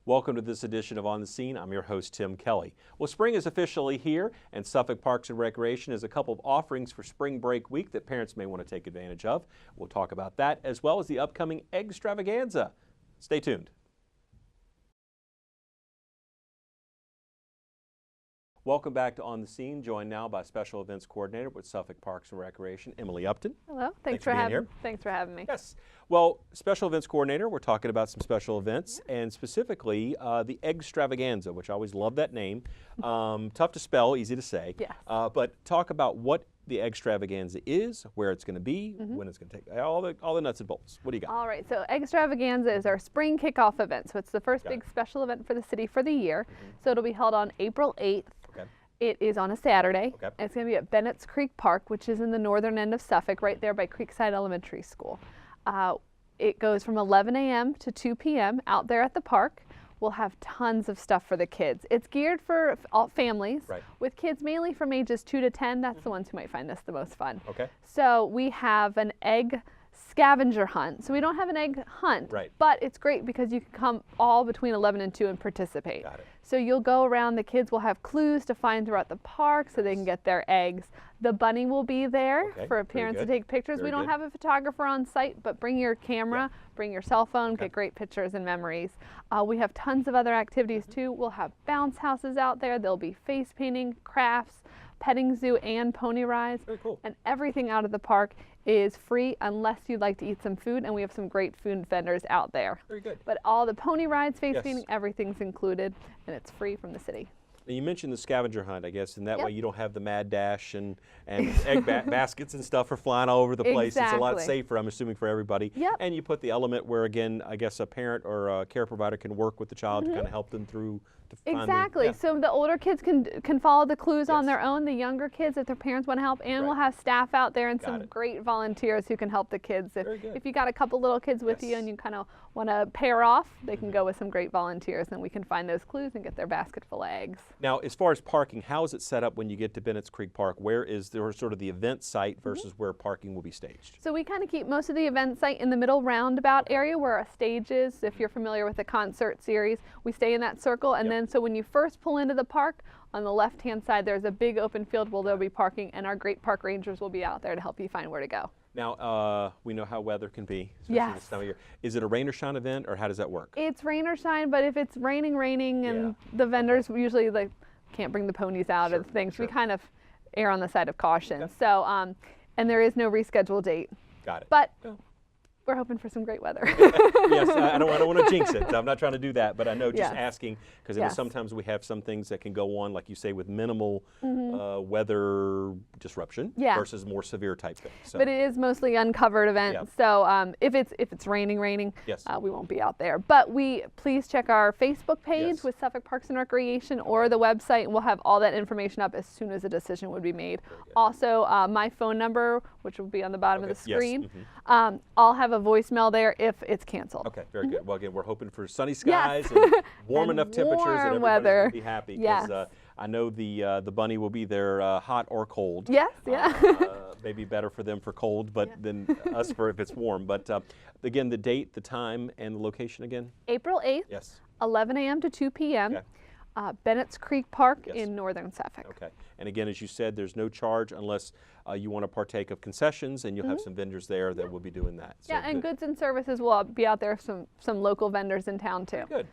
Welcome to this edition of On the Scene. I'm your host, Tim Kelly. Well, spring is officially here, and Suffolk Parks and Recreation has a couple of offerings for spring break week that parents may want to take advantage of. We'll talk about that, as well as the upcoming Eggstravaganza. Stay tuned. Welcome back to On the Scene, joined now by Special Events Coordinator with Suffolk Parks and Recreation, Emily Upton. Hello, thanks for having me. Yes. Well, Special Events Coordinator, we're talking about some special events, and specifically the Eggstravaganza, which I always love that name. Tough to spell, easy to say. Yes. But talk about what the Eggstravaganza is, where it's going to be, when it's going to take, all the nuts and bolts. What do you got? All right, so Eggstravaganza is our spring kickoff event. So it's the first big special event for the city for the year. So it'll be held on April 8th. It is on a Saturday. And it's going to be at Bennett's Creek Park, which is in the northern end of Suffolk, right there by Creekside Elementary School. It goes from 11 a.m. to 2 p.m. out there at the park. We'll have tons of stuff for the kids. It's geared for all families, with kids mainly from ages 2 to 10. That's the ones who might find this the most fun. So we have an egg scavenger hunt. So we don't have an egg hunt, but it's great because you can come all between 11 and 2 and participate. So you'll go around, the kids will have clues to find throughout the park so they can get their eggs. The bunny will be there for parents to take pictures. We don't have a photographer on site, but bring your camera, bring your cell phone, get great pictures and memories. We have tons of other activities too. We'll have bounce houses out there. There'll be face painting, crafts, petting zoo, and pony rides. And everything out of the park is free unless you'd like to eat some food, and we have some great food vendors out there. But all the pony rides, face painting, everything's included, and it's free from the city. Now you mentioned the scavenger hunt, I guess, and that way you don't have the mad dash and egg baskets and stuff are flying all over the place. It's a lot safer, I'm assuming, for everybody. And you put the element where, again, I guess a parent or a care provider can work with the child to kind of help them through. So the older kids can follow the clues on their own. The younger kids, if their parents want to help, and we'll have staff out there and some great volunteers who can help the kids. If you got a couple little kids with you and you kind of want to pair off, they can go with some great volunteers, and we can find those clues and get their basket full of eggs. Now, as far as parking, how is it set up when you get to Bennett's Creek Park? Where is there sort of the event site versus where parking will be staged? So we kind of keep most of the event site in the middle roundabout area where our stage is. If you're familiar with the concert series, we stay in that circle, and then so when you first pull into the park, on the left-hand side there's a big open field where there'll be parking, and our great park rangers will be out there to help you find where to go. Now, we know how weather can be, especially this time of year. Is it a rain or shine event, or how does that work? It's rain or shine, but if it's raining, and the vendors usually can't bring the ponies out or things, we kind of err on the side of caution. So, and there is no rescheduled date. But we're hoping for some great weather. Yes, I don't want to jinx it. I'm not trying to do that, but I know just asking, because sometimes we have some things that can go on, like you say, with minimal weather disruption versus more severe type things. So. But it is mostly uncovered events, so if it's raining, we won't be out there. But please check our Facebook page with Suffolk Parks and Recreation or the website, and we'll have all that information up as soon as a decision would be made. Also, my phone number, which will be on the bottom of the screen, I'll have a voicemail there if it's canceled. Okay, very good. Well, again, we're hoping for sunny skies and warm enough temperatures that everybody's going to be happy. Because I know the bunny will be there hot or cold. Maybe better for them for cold, but than us for if it's warm. But again, the date, the time, and the location again? April 8th, 11 a.m. to 2 p.m. Bennett's Creek Park in northern Suffolk. And again, as you said, there's no charge unless you want to partake of concessions, and you'll have some vendors there that will be doing that. So and goods and services will be out there, some local vendors in town too. Good,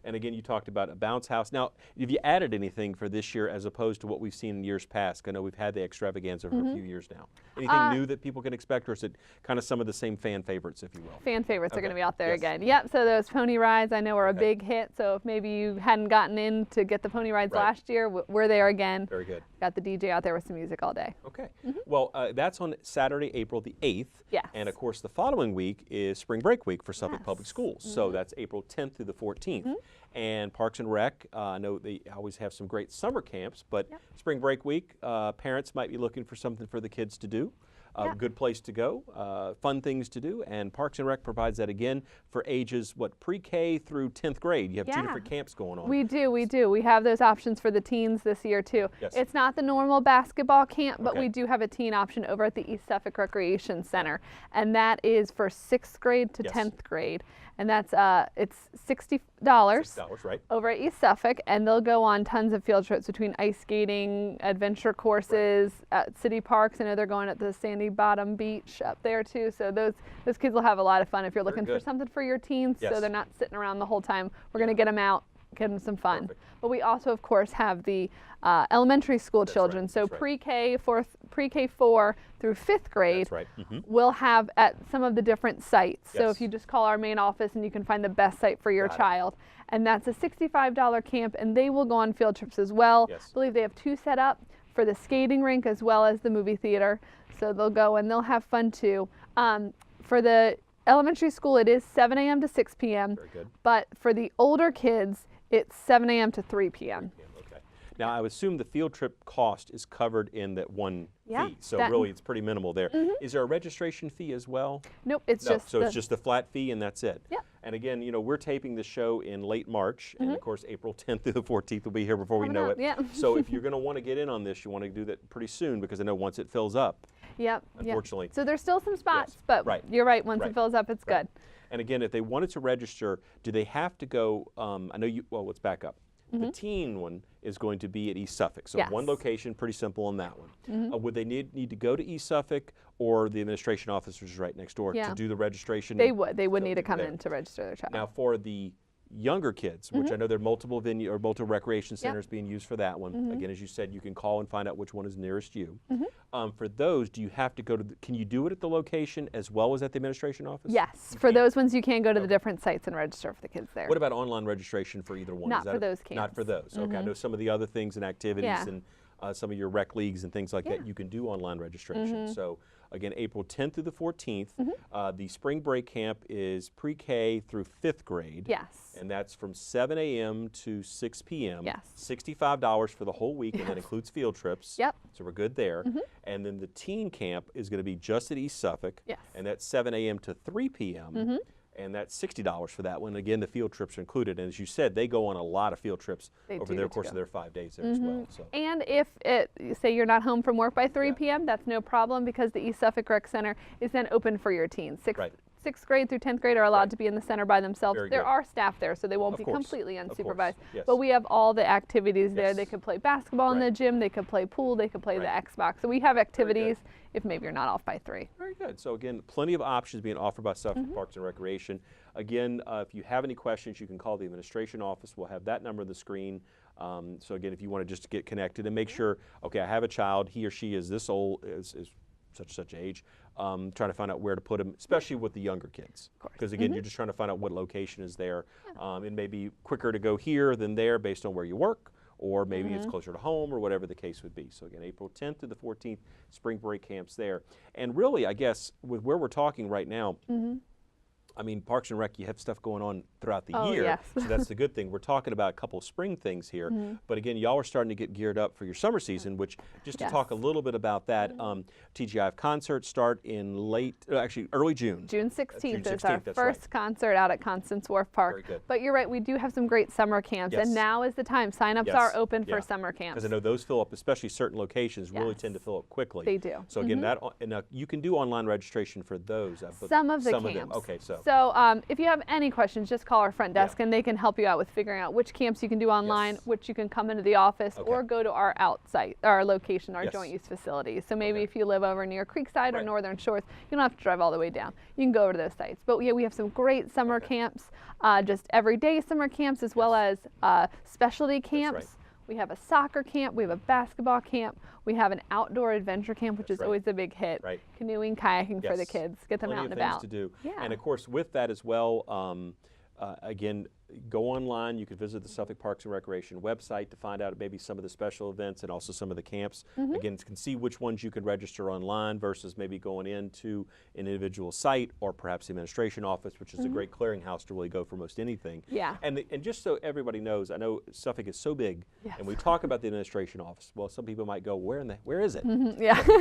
And again, you talked about a bounce house. Now, have you added anything for this year as opposed to what we've seen in years past? I know we've had the Extravaganza for a few years now. Anything new that people can expect, or is it kind of some of the same fan favorites, if you will? Fan favorites are going to be out there again. So those pony rides I know are a big hit, so if maybe you hadn't gotten in to get the pony rides last year, we're there again. Very good. Got the DJ out there with some music all day. Well, that's on Saturday, April the 8th. And of course, the following week is spring break week for Suffolk Public Schools. So that's April 10th through the 14th. And Parks and Rec, I know they always have some great summer camps, but spring break week, parents might be looking for something for the kids to do. A good place to go, fun things to do, and Parks and Rec provides that again for ages, pre-K through 10th grade. You have two different camps going on. We do. We have those options for the teens this year too. It's not the normal basketball camp, but we do have a teen option over at the East Suffolk Recreation Center, and that is for 6th grade to 10th grade. And that's it's $6, right. over at East Suffolk, and they'll go on tons of field trips between ice skating, adventure courses, at city parks. I know they're going at the Sandy Bottom Beach up there too, so those kids will have a lot of fun if you're looking for something for your teens, so they're not sitting around the whole time. We're going to get them out, give them some fun. Perfect. But we also, of course, have the elementary school children, so pre-K 4 through 5th grade will have at some of the different sites. So if you just call our main office and you can find the best site for your child. And that's a $65 camp, and they will go on field trips as well. I believe they have 2 set up for the skating rink as well as the movie theater. So they'll go and they'll have fun too. For the elementary school, it is 7 a.m. to 6 p.m. Very good. But for the older kids, it's 7 a.m. to 3 p.m. Okay. Now, I would assume the field trip cost is covered in that one fee, so really it's pretty minimal there. Is there a registration fee as well? Nope, it's just so it's just a flat fee and that's it. Yeah. And again, you know, we're taping the show in late March, and of course April 10th through the 14th will be here before we know it. So if you're going to want to get in on this, you want to do that pretty soon, because I know once it fills up, unfortunately. So there's still some spots, but you're right, once it fills up, it's good. And again, if they wanted to register, do they have to go, I know you, well, let's back up. The teen one is going to be at East Suffolk. So one location, pretty simple on that one. Would they need to go to East Suffolk, or the administration office, which is right next door, to do the registration? They would. They would need to come in to register their child. Now for the younger kids, which I know there are multiple multiple recreation centers being used for that one. Again, as you said, you can call and find out which one is nearest you. For those, do you have to go to, can you do it at the location as well as at the administration office? Yes, for those ones you can go to the different sites and register for the kids there. What about online registration for either one? Not for those camps. Not for those. Okay, I know some of the other things and activities and some of your rec leagues and things like that, you can do online registration. So again, April 10th through the 14th. The spring break camp is pre-K through 5th grade. Yes. And that's from 7 a.m. to 6 p.m. Yes. $65 for the whole week, and that includes field trips. Yep. So we're good there. And then the teen camp is going to be just at East Suffolk. Yes. And that's 7 a.m. to 3 p.m. And that's $60 for that one. Again, the field trips are included. And as you said, they go on a lot of field trips over the course of their 5 days there as well. So. And if say you're not home from work by 3 p.m., that's no problem, because the East Suffolk Rec Center is then open for your teens. 6th grade through 10th grade are allowed to be in the center by themselves. There are staff there, so they won't be completely unsupervised. But we have all the activities there. They could play basketball in the gym, they could play pool, they could play the Xbox. So we have activities if maybe you're not off by 3. Very good. So again, plenty of options being offered by Suffolk Parks and Recreation. Again, if you have any questions, you can call the administration office. We'll have that number on the screen. So again, if you want to just get connected and make sure, okay, I have a child, he or she is this old, is such age, trying to find out where to put them, especially with the younger kids. Because again, you're just trying to find out what location is there. It may be quicker to go here than there based on where you work, or maybe it's closer to home, or whatever the case would be. So again, April 10th to the 14th, spring break camps there. And really, I guess, with where we're talking right now, I mean, Parks and Rec, you have stuff going on throughout the year, so that's the good thing. We're talking about a couple of spring things here, but again, y'all are starting to get geared up for your summer season, which, just to talk a little bit about that, TGIF concerts start in early June. June 16th is our first concert out at Constance Wharf Park. Very good. But you're right, we do have some great summer camps, and now is the time. Sign-ups are open for summer camps. Because I know those fill up, especially certain locations, really tend to fill up quickly. They do. So again, you can do online registration for those. Some of the camps. Okay, So if you have any questions, just call our front desk and they can help you out with figuring out which camps you can do online, which you can come into the office, or go to our our location, our joint use facility. So maybe if you live over near Creekside or Northern Shores, you don't have to drive all the way down. You can go over to those sites. But yeah, we have some great summer camps, just everyday summer camps, as well as specialty camps. We have a soccer camp, we have a basketball camp, we have an outdoor adventure camp, which is always a big hit. Canoeing, kayaking for the kids, get them out and about. Plenty of things to do. And of course, with that as well, again, go online. You can visit the Suffolk Parks and Recreation website to find out maybe some of the special events and also some of the camps. Again, you can see which ones you can register online versus maybe going into an individual site, or perhaps the administration office, which is a great clearinghouse to really go for most anything. And just so everybody knows, I know Suffolk is so big, and we talk about the administration office. Well, some people might go, where is it?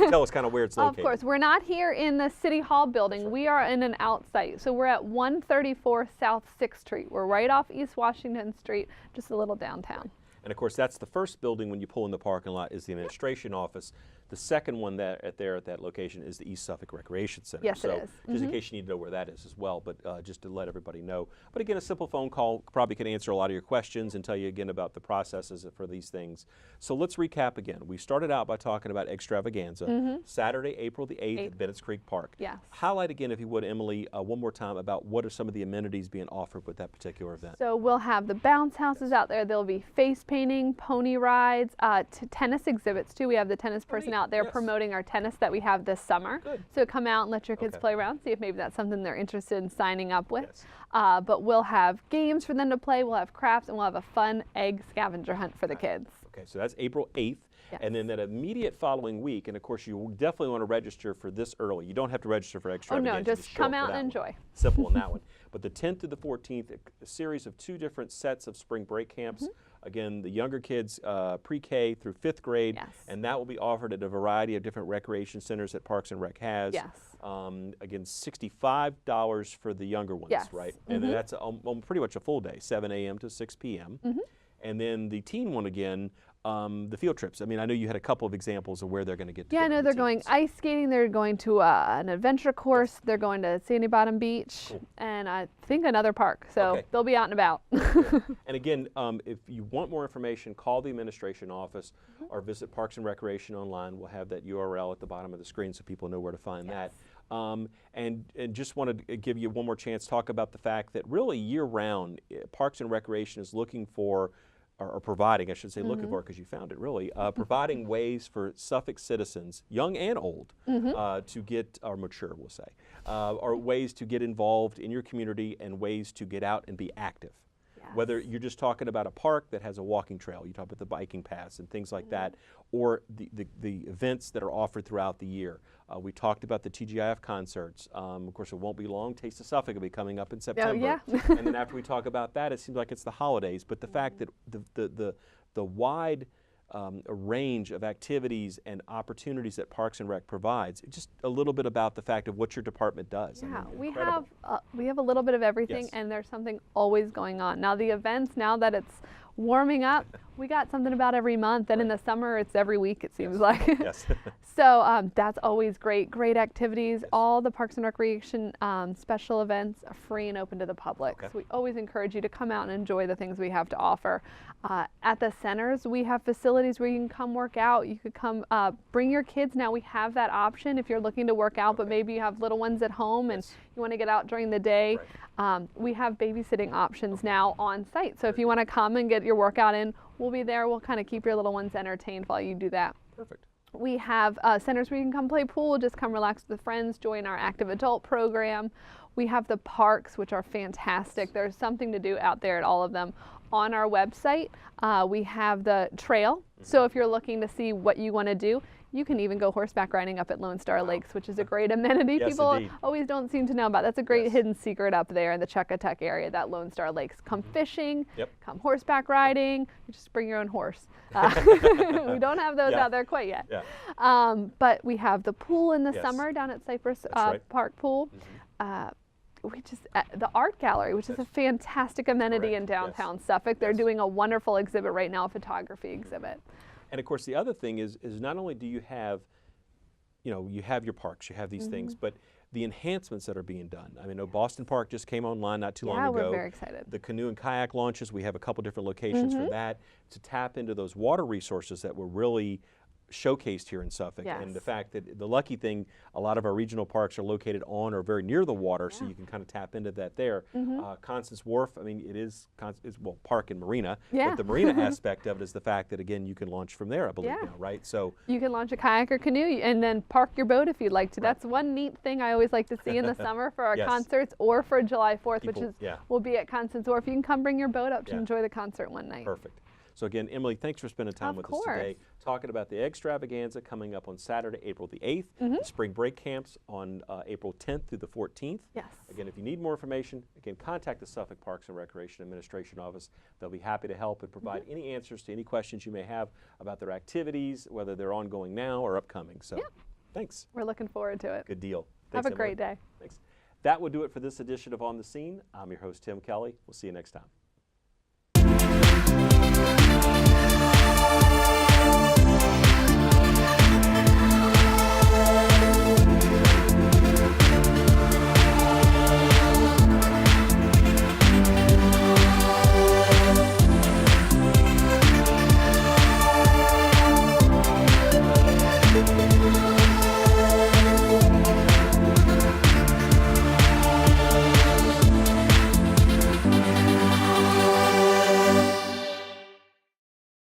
Tell us kind of where it's located. Of course, we're not here in the City Hall building. We are in an out site. So we're at 134 South 6th Street. We're right off East Washington Street, just a little downtown. And of course, that's the first building when you pull in the parking lot, is the administration office. The second one at that location is the East Suffolk Recreation Center. Yes, so it is. Just in case you need to know where that is as well, but just to let everybody know. But again, a simple phone call probably can answer a lot of your questions and tell you again about the processes for these things. So let's recap again. We started out by talking about Extravaganza, Saturday, April the 8th at Bennett's Creek Park. Yes. Highlight again, if you would, Emily, one more time about what are some of the amenities being offered with that particular event. So we'll have the bounce houses out there. There'll be face painting, pony rides, tennis exhibits too. We have the tennis person out there promoting our tennis that we have this summer. Good. So come out and let your kids play around, see if maybe that's something they're interested in signing up with. But we'll have games for them to play, we'll have crafts, and we'll have a fun egg scavenger hunt for the kids. Okay, so that's April 8th. And then that immediate following week, and of course you definitely want to register for this early. You don't have to register for Extravaganza. Oh no, just come out and enjoy. Simple on that one. But the 10th through the 14th, a series of 2 different sets of spring break camps. Again, the younger kids, pre-K through 5th grade, and that will be offered at a variety of different recreation centers that Parks and Rec has. Again, $65 for the younger ones, right? And then that's pretty much a full day, 7 a.m. to 6 p.m. And then the teen one again, the field trips. I mean, I know you had a couple of examples of where they're going to get to. Yeah, I know they're going ice skating, they're going to an adventure course, they're going to Sandy Bottom Beach, and I think another park. So they'll be out and about. And again, if you want more information, call the administration office or visit Parks and Recreation online. We'll have that URL at the bottom of the screen so people know where to find that. And just wanted to give you one more chance to talk about the fact that really year-round, Parks and Recreation is looking for, or providing, I should say looking for, because you found it really, providing ways for Suffolk citizens, young and old, to get, or mature we'll say, or ways to get involved in your community and ways to get out and be active. Whether you're just talking about a park that has a walking trail, you talk about the biking paths and things like that, or the events that are offered throughout the year. We talked about the TGIF concerts. Of course, it won't be long. Taste of Suffolk will be coming up in September. And then after we talk about that, it seems like it's the holidays. But the fact that the wide range of activities and opportunities that Parks and Rec provides, just a little bit about the fact of what your department does. Yeah, I mean, we have a little bit of everything, and there's something always going on. Now the events, now that it's warming up, we got something about every month, and in the summer it's every week, it seems like. So that's always great. Great activities. All the Parks and Recreation special events are free and open to the public. So we always encourage you to come out and enjoy the things we have to offer. At the centers, we have facilities where you can come work out. You could come bring your kids. Now we have that option if you're looking to work out, but maybe you have little ones at home and you want to get out during the day. We have babysitting options now on site. So if you want to come and get your workout in, we'll be there. We'll kind of keep your little ones entertained while you do that. Perfect. We have centers where you can come play pool, just come relax with friends, join our active adult program. We have the parks, which are fantastic. There's something to do out there at all of them. On our website, we have the trail. So if you're looking to see what you want to do, you can even go horseback riding up at Lone Star Lakes, which is a great amenity. People always don't seem to know about. That's a great hidden secret up there in the Chuckatuck area, that Lone Star Lakes. Come fishing, come horseback riding, you just bring your own horse. We don't have those out there quite yet. But we have the pool in the summer down at Cypress Park Pool. The art gallery, which is a fantastic amenity in downtown Suffolk. They're doing a wonderful exhibit right now, a photography exhibit. And of course, the other thing is not only do you have, you have your parks, you have these things, but the enhancements that are being done. I mean, Boston Park just came online not too long ago. Yeah, we're very excited. The canoe and kayak launches, we have a couple different locations for that, to tap into those water resources that were really showcased here in Suffolk. And the fact that the lucky thing, a lot of our regional parks are located on or very near the water, so you can kind of tap into that there. Constance Wharf, I mean, it's park and marina, but the marina aspect of it is the fact that, again, you can launch from there, I believe now, right? So you can launch a kayak or canoe and then park your boat if you'd like to. That's one neat thing I always like to see in the summer for our concerts or for July 4th, which is will be at Constance Wharf. You can come bring your boat up to enjoy the concert one night. Perfect. So again, Emily, thanks for spending time with us today, talking about the Eggstravaganza coming up on Saturday, April the 8th, the spring break camps on April 10th through the 14th. Again, if you need more information, again, contact the Suffolk Parks and Recreation Administration Office. They'll be happy to help and provide any answers to any questions you may have about their activities, whether they're ongoing now or upcoming. So thanks. We're looking forward to it. Good deal. Thanks, have a great day. Thanks. That will do it for this edition of On the Scene. I'm your host, Tim Kelly. We'll see you next time.